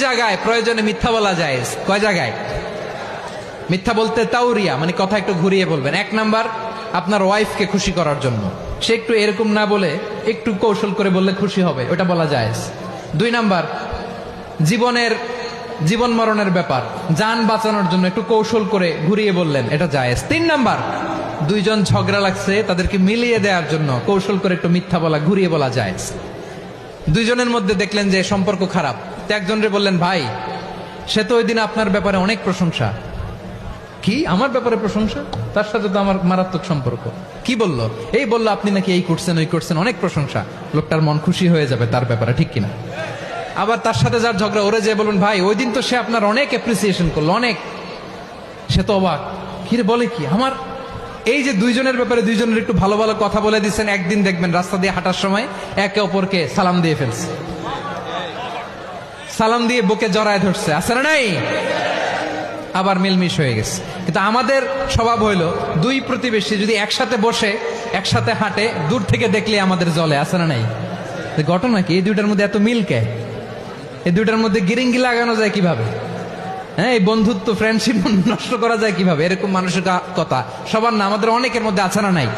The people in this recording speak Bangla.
জায়গায় প্রয়োজনে মিথ্যা বলা যায়। কয় জায়গায় মিথ্যা বলতে? তাওরিয়া, মানে কথা একটু ঘুরিয়ে বলবেন। এক নাম্বার, আপনার ওয়াইফকে খুশি করার জন্য, সে একটু এরকম না বলে একটু কৌশল করে বললে খুশি হবে, ওটা বলা যায়। দুই নাম্বার, জীবন মরণের ব্যাপার, জান বাঁচানোর জন্য একটু কৌশল করে ঘুরিয়ে বললেন, এটা জায়েজ। তিন নাম্বার, দুইজন ঝগড়া লাগছে, তাদেরকে মিলিয়ে দেওয়ার জন্য কৌশল করে একটু মিথ্যা বলা, ঘুরিয়ে বলা জায়েজ। দুইজনের মধ্যে দেখলেন যে সম্পর্ক খারাপ, তো একজনরে বললেন, ভাই সে তো ওই দিন আপনার ব্যাপারে অনেক প্রশংসা। কি আমার ব্যাপারে প্রশংসা? তার সাথে তো আমার মারাত্মক সম্পর্ক। কি বললো? এই বললো আপনি নাকি এই করছেন ওই করছেন, অনেক প্রশংসা। লোকটার মন খুশি হয়ে যাবে তার ব্যাপারে, ঠিক কিনা? আবার তার সাথে যার ঝগড়া, ওরে যে বলুন, ভাই ওই দিন তো সে আপনার অনেক অ্যাপ্রিসিয়েশন করলো, অনেক। সে তো অবাক, কিরে বলে কি আমার? এই যে দুইজনের ব্যাপারে দুইজনের একটু ভালো ভালো কথা বলে দিচ্ছেন, একদিন দেখবেন রাস্তা দিয়ে হাঁটার সময় একে অপরকে সালাম দিয়ে ফেলছে, সালাম দিয়ে বুকে জড়ায় ধরছে, আছে না নাই? আবার মিলমিশ হয়ে গেছে। কিন্তু আমাদের স্বভাব হইল, দুই প্রতিবেশী যদি একসাথে বসে একসাথে হাঁটে, দূর থেকে দেখলে আমাদের জলে, আছে না নাই? ঘটনা কি? এই দুইটার মধ্যে এত মিল কে? এই দুইটার মধ্যে গিরিঙ্গি লাগানো যায় কিভাবে? হ্যাঁ, এই বন্ধুত্ব ফ্রেন্ডশিপ নষ্ট করা যায় কিভাবে? এরকম মানুষের কথা সবার না, আমাদের অনেকের মধ্যে আছে না নাই?